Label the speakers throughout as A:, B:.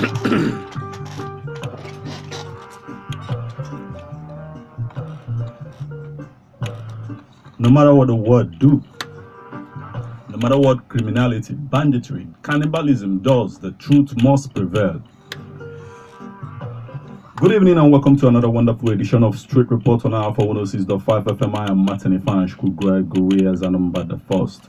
A: No matter what the world do, no matter what criminality, banditry, cannibalism does, the truth must prevail. Good evening and welcome to another wonderful edition of Street Report on Alpha 106.5 FM. I am Martin Ifanshku Gregory as number the first.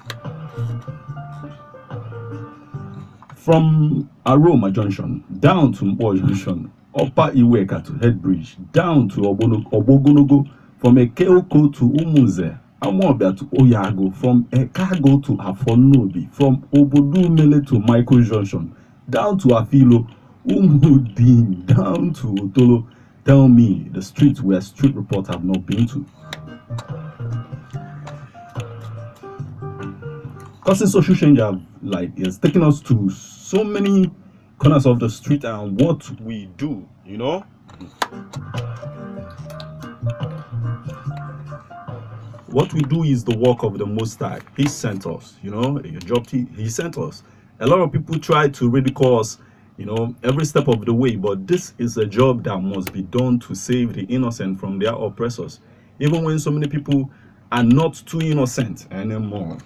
A: From Aroma Junction down to Mpo Junction, Upper Iweka to Headbridge, down to Obogonogo, from Ekeoko to Umunze, Amobia to Oyago, from Ekago to Afonobi, from Obodumele to Michael Junction, down to Afilo, Umudin, down to Otolo. Tell me the streets where Street Report have not been to. Causing social change is taking us to so many corners of the street and what we do, you know. What we do is the work of the Most High. He sent us, you know, a job he sent us. A lot of people try to ridicule us, you know, every step of the way, but this is a job that must be done to save the innocent from their oppressors, even when so many people are not too innocent anymore.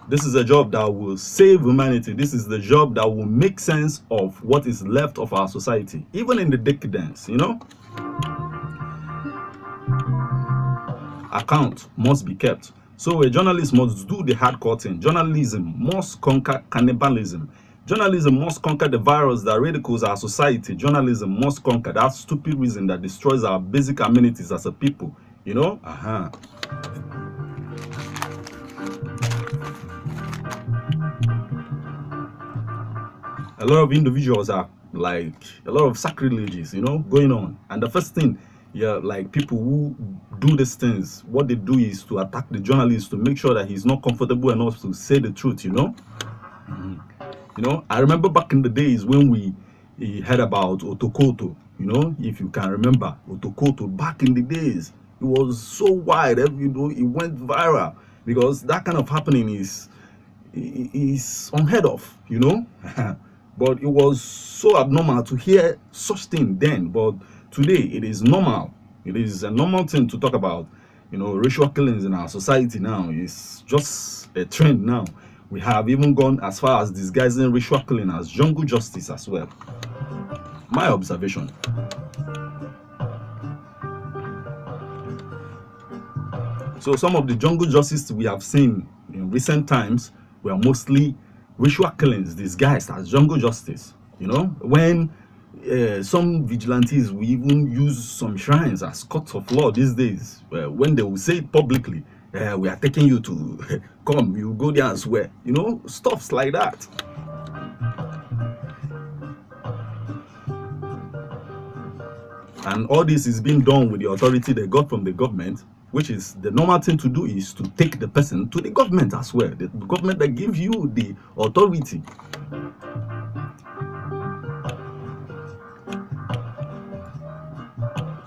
A: This is a job that will save humanity. This is the job that will make sense of what is left of our society, even in the decadence, you know. Account must be kept. So a journalist must do the hardcore thing. Journalism must conquer cannibalism. Journalism must conquer the virus that ridicules our society. Journalism must conquer that stupid reason that destroys our basic amenities as a people, you know. A lot of individuals are like a lot of sacrileges, you know, going on. And the first thing, like people who do these things, what they do is to attack the journalist to make sure that he's not comfortable enough to say the truth, you know. You know, I remember back in the days when we heard about Otokoto, you know, if you can remember Otokoto back in the days, it was so wide, you know, it went viral because that kind of happening is unheard of, you know. But it was so abnormal to hear such thing then. But today it is normal. It is a normal thing to talk about. You know, racial killings in our society now is just a trend now. We have even gone as far as disguising racial killing as jungle justice as well. My observation. So some of the jungle justice we have seen in recent times were mostly ritual killings disguised as jungle justice, you know, when some vigilantes will even use some shrines as courts of law these days, when they will say it publicly, we are taking you to come, you go there and swear, you know, stuffs like that. And all this is being done with the authority they got from the government, which is the normal thing to do is to take the person to the government as well. The government that gives you the authority.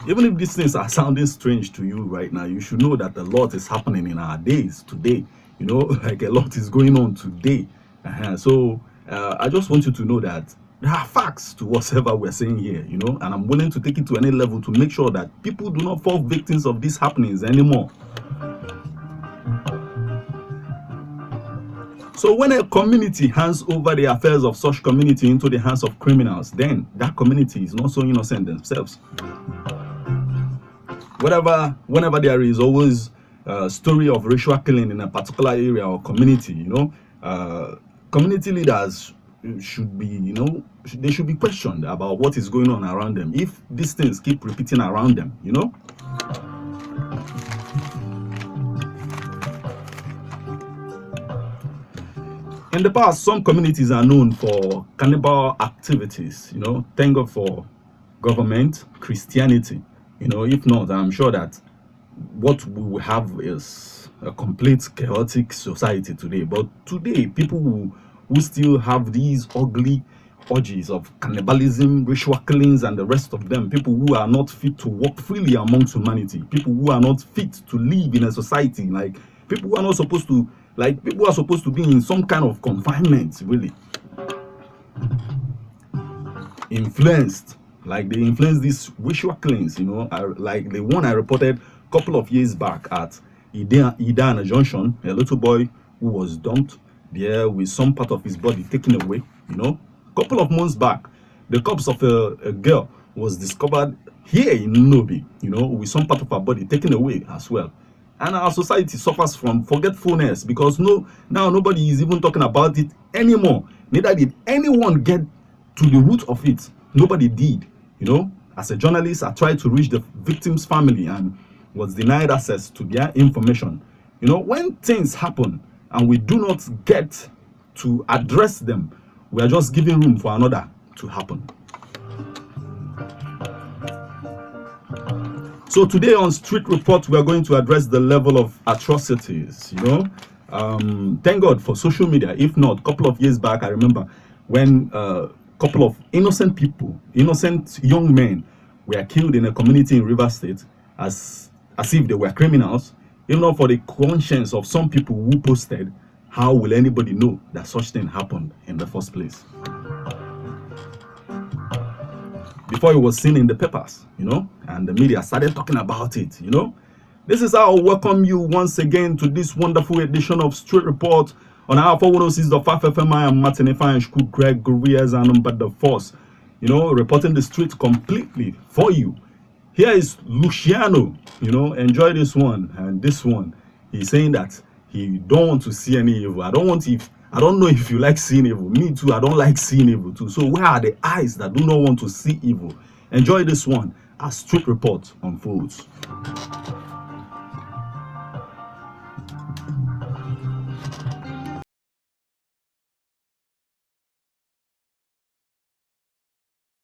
A: Even if these things are sounding strange to you right now, you should know that a lot is happening in our days today. You know, like a lot is going on today. So I just want you to know that there are facts to whatever we're saying here, you know, and I'm willing to take it to any level to make sure that people do not fall victims of these happenings anymore. So when a community hands over the affairs of such community into the hands of criminals, then that community is not so innocent themselves. Whenever there is always a story of racial killing in a particular area or community, you know, community leaders should be, you know, they should be questioned about what is going on around them if these things keep repeating around them, you know. In the past, some communities are known for cannibal activities, you know. Thank God for government, Christianity, you know. If not, I'm sure that what we will have is a complete chaotic society today. But today, people who still have these ugly orgies of cannibalism, ritual killings, and the rest of them. People who are not fit to walk freely amongst humanity. People who are not fit to live in a society. Like people who are not supposed to, like people who are supposed to be in some kind of confinement, really. Influenced, like they influenced these ritual killings, you know, like the one I reported a couple of years back at Idana Junction, a little boy who was dumped there with some part of his body taken away, you know. A couple of months back, the corpse of a girl was discovered here in Nobi, you know, with some part of her body taken away as well. And our society suffers from forgetfulness because now nobody is even talking about it anymore. Neither did anyone get to the root of it. Nobody did, you know. As a journalist, I tried to reach the victim's family and was denied access to their information. You know, when things happen and we do not get to address them, we are just giving room for another to happen. So today on Street Report, we are going to address the level of atrocities, you know. Thank God for social media. If not, a couple of years back, I remember when a couple of innocent people, innocent young men, were killed in a community in Rivers State as if they were criminals. Even though for the conscience of some people who posted, how will anybody know that such thing happened in the first place? Before it was seen in the papers, you know, and the media started talking about it, you know. This is how I welcome you once again to this wonderful edition of Street Report on Alpha 106.5 FM. I am Martin Ifeanyi Greg Gurias and number the force, you know, reporting the street completely for you. Here is Luciano, you know, enjoy this one. And this one, he's saying that he don't want to see any evil. I don't know if you like seeing evil. Me too, I don't like seeing evil too. So where are the eyes that do not want to see evil? Enjoy this one as Street Report unfolds.